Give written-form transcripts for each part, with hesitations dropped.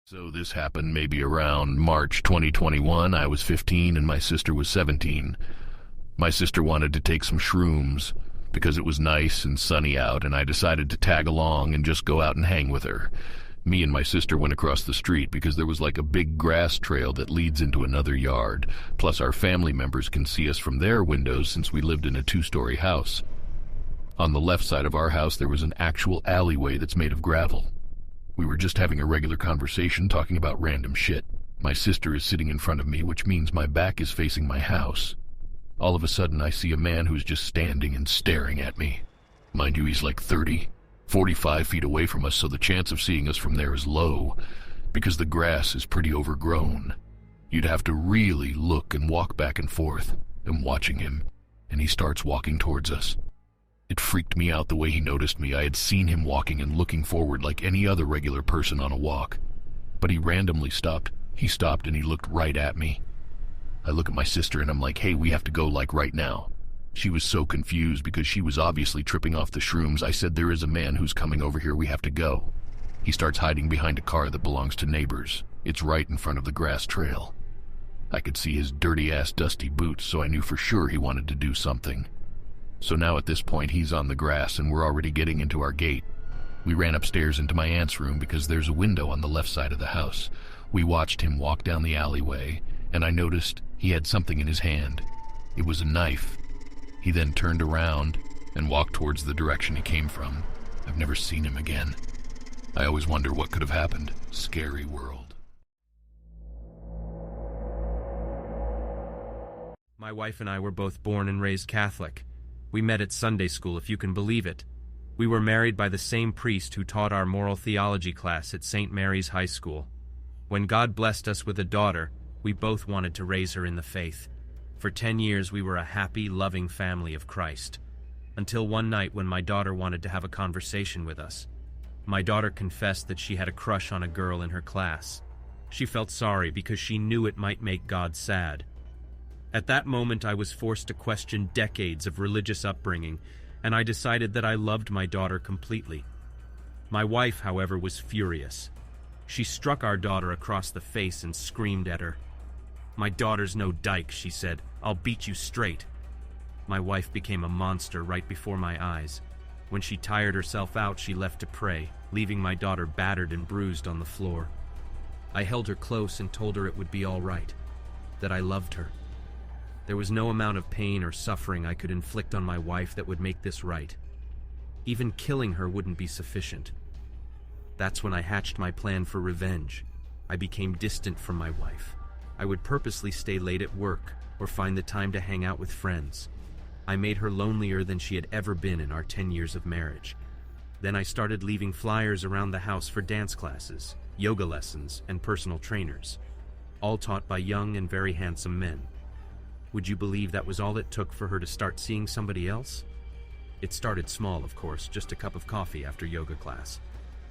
So this happened maybe around March 2021. I was 15 and my sister was 17. My sister wanted to take some shrooms because it was nice and sunny out, and I decided to tag along and just go out and hang with her. Me and my sister went across the street because there was like a big grass trail that leads into another yard. Plus our family members can see us from their windows since we lived in a 2-story house. On the left side of our house there was an actual alleyway that's made of gravel. We were just having a regular conversation talking about random shit. My sister is sitting in front of me, which means my back is facing my house. All of a sudden, I see a man who's just standing and staring at me. Mind you, he's like 30, 45 feet away from us, so the chance of seeing us from there is low, because the grass is pretty overgrown. You'd have to really look and walk back and forth. I'm watching him, and he starts walking towards us. It freaked me out the way he noticed me. I had seen him walking and looking forward like any other regular person on a walk. But he randomly stopped. He stopped and he looked right at me. I look at my sister and I'm like, hey, we have to go like right now. She was so confused because she was obviously tripping off the shrooms. I said, there is a man who's coming over here. We have to go. He starts hiding behind a car that belongs to neighbors. It's right in front of the grass trail. I could see his dirty-ass dusty boots, so I knew for sure he wanted to do something. So now at this point he's on the grass and we're already getting into our gate. We ran upstairs into my aunt's room because there's a window on the left side of the house. We watched him walk down the alleyway and I noticed he had something in his hand. It was a knife. He then turned around and walked towards the direction he came from. I've never seen him again. I always wonder what could have happened. Scary world. My wife and I were both born and raised Catholic. We met at Sunday school, if you can believe it. We were married by the same priest who taught our moral theology class at St. Mary's High School. When God blessed us with a daughter, we both wanted to raise her in the faith. For 10 years we were a happy, loving family of Christ. Until one night when my daughter wanted to have a conversation with us. My daughter confessed that she had a crush on a girl in her class. She felt sorry because she knew it might make God sad. At that moment, I was forced to question decades of religious upbringing, and I decided that I loved my daughter completely. My wife, however, was furious. She struck our daughter across the face and screamed at her. "My daughter's no dyke," she said. "I'll beat you straight." My wife became a monster right before my eyes. When she tired herself out, she left to pray, leaving my daughter battered and bruised on the floor. I held her close and told her it would be all right, that I loved her. There was no amount of pain or suffering I could inflict on my wife that would make this right. Even killing her wouldn't be sufficient. That's when I hatched my plan for revenge. I became distant from my wife. I would purposely stay late at work or find the time to hang out with friends. I made her lonelier than she had ever been in our 10 years of marriage. Then I started leaving flyers around the house for dance classes, yoga lessons, and personal trainers, all taught by young and very handsome men. Would you believe that was all it took for her to start seeing somebody else? It started small, of course, just a cup of coffee after yoga class.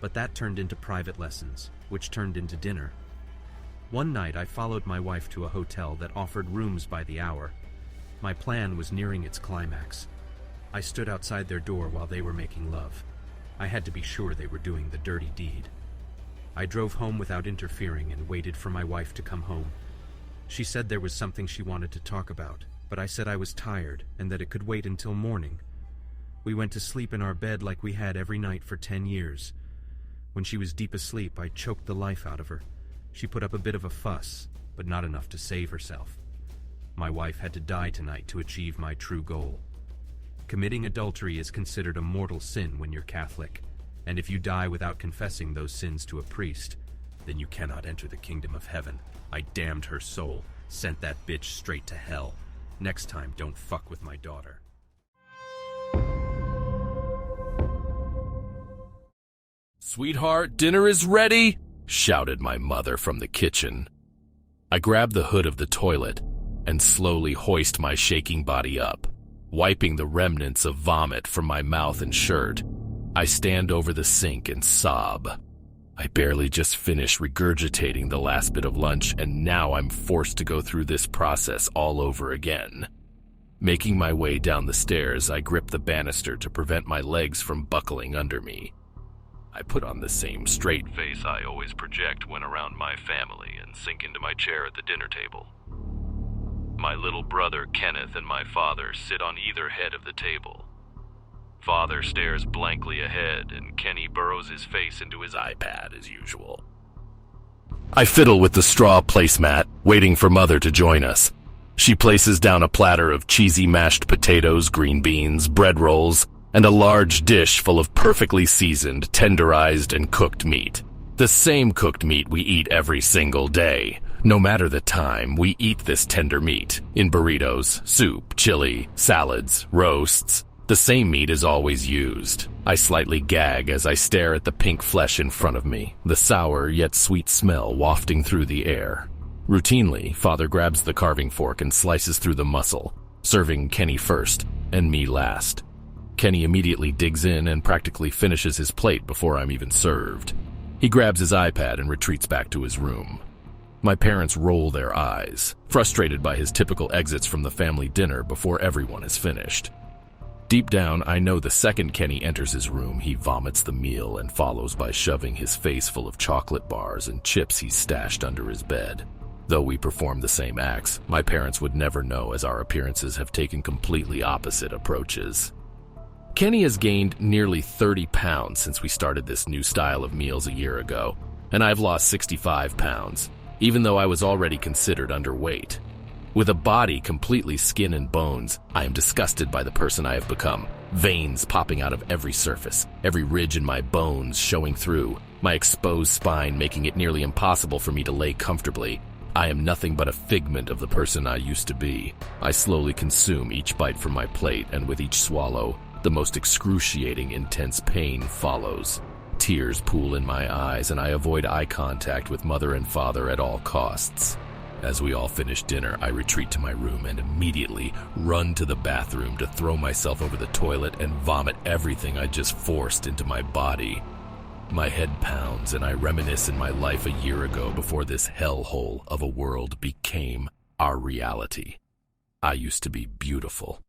But that turned into private lessons, which turned into dinner. One night I followed my wife to a hotel that offered rooms by the hour. My plan was nearing its climax. I stood outside their door while they were making love. I had to be sure they were doing the dirty deed. I drove home without interfering and waited for my wife to come home. She said there was something she wanted to talk about, but I said I was tired and that it could wait until morning. We went to sleep in our bed like we had every night for 10 years. When she was deep asleep, I choked the life out of her. She put up a bit of a fuss, but not enough to save herself. My wife had to die tonight to achieve my true goal. Committing adultery is considered a mortal sin when you're Catholic, and if you die without confessing those sins to a priest, then you cannot enter the kingdom of heaven. I damned her soul, sent that bitch straight to hell. Next time, don't fuck with my daughter. "Sweetheart, dinner is ready!" shouted my mother from the kitchen. I grabbed the hood of the toilet and slowly hoist my shaking body up, wiping the remnants of vomit from my mouth and shirt. I stand over the sink and sob. I barely just finished regurgitating the last bit of lunch, and now I'm forced to go through this process all over again. Making my way down the stairs, I grip the banister to prevent my legs from buckling under me. I put on the same straight face I always project when around my family and sink into my chair at the dinner table. My little brother Kenneth and my father sit on either head of the table. Father stares blankly ahead and Kenny burrows his face into his iPad as usual. I fiddle with the straw placemat, waiting for Mother to join us. She places down a platter of cheesy mashed potatoes, green beans, bread rolls, and a large dish full of perfectly seasoned, tenderized, and cooked meat. The same cooked meat we eat every single day. No matter the time, we eat this tender meat in burritos, soup, chili, salads, roasts. The same meat is always used. I slightly gag as I stare at the pink flesh in front of me, the sour yet sweet smell wafting through the air. Routinely, Father grabs the carving fork and slices through the muscle, serving Kenny first and me last. Kenny immediately digs in and practically finishes his plate before I'm even served. He grabs his iPad and retreats back to his room. My parents roll their eyes, frustrated by his typical exits from the family dinner before everyone is finished. Deep down, I know the second Kenny enters his room, he vomits the meal and follows by shoving his face full of chocolate bars and chips he's stashed under his bed. Though we perform the same acts, my parents would never know as our appearances have taken completely opposite approaches. Kenny has gained nearly 30 pounds since we started this new style of meals a year ago, and I've lost 65 pounds, even though I was already considered underweight. With a body completely skin and bones, I am disgusted by the person I have become. Veins popping out of every surface, every ridge in my bones showing through, my exposed spine making it nearly impossible for me to lay comfortably. I am nothing but a figment of the person I used to be. I slowly consume each bite from my plate, and with each swallow, the most excruciating, intense pain follows. Tears pool in my eyes, and I avoid eye contact with Mother and Father at all costs. As we all finish dinner, I retreat to my room and immediately run to the bathroom to throw myself over the toilet and vomit everything I just forced into my body. My head pounds, and I reminisce in my life a year ago before this hellhole of a world became our reality. I used to be beautiful.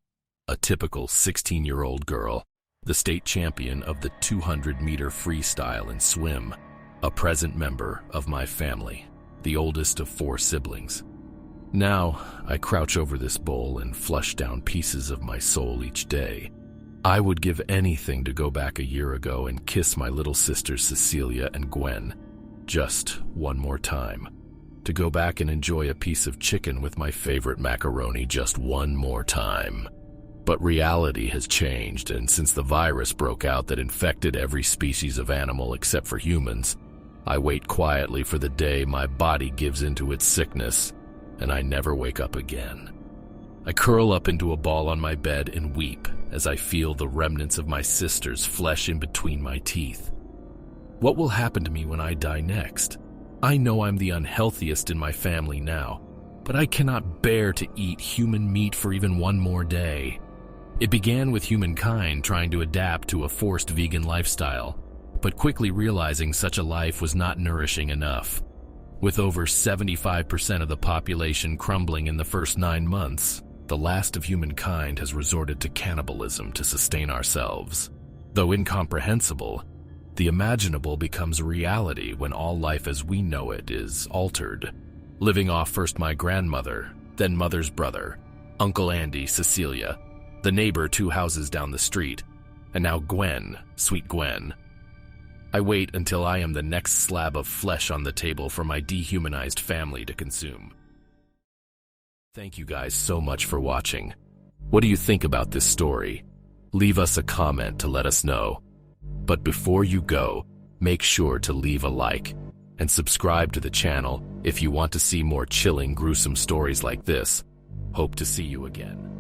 A typical 16-year-old girl, the state champion of the 200-meter freestyle and swim, a present member of my family, the oldest of 4 siblings. Now, I crouch over this bowl and flush down pieces of my soul each day. I would give anything to go back a year ago and kiss my little sisters Cecilia and Gwen, just one more time. To go back and enjoy a piece of chicken with my favorite macaroni just one more time. But reality has changed, and since the virus broke out that infected every species of animal except for humans, I wait quietly for the day my body gives into its sickness, and I never wake up again. I curl up into a ball on my bed and weep as I feel the remnants of my sister's flesh in between my teeth. What will happen to me when I die next? I know I'm the unhealthiest in my family now, but I cannot bear to eat human meat for even one more day. It began with humankind trying to adapt to a forced vegan lifestyle, but quickly realizing such a life was not nourishing enough. With over 75% of the population crumbling in the first 9 months, the last of humankind has resorted to cannibalism to sustain ourselves. Though incomprehensible, the imaginable becomes reality when all life as we know it is altered. Living off first my grandmother, then Mother's brother, Uncle Andy, Cecilia, the neighbor 2 houses down the street, and now Gwen, sweet Gwen. I wait until I am the next slab of flesh on the table for my dehumanized family to consume. Thank you guys so much for watching. What do you think about this story? Leave us a comment to let us know. But before you go, make sure to leave a like and subscribe to the channel if you want to see more chilling, gruesome stories like this. Hope to see you again.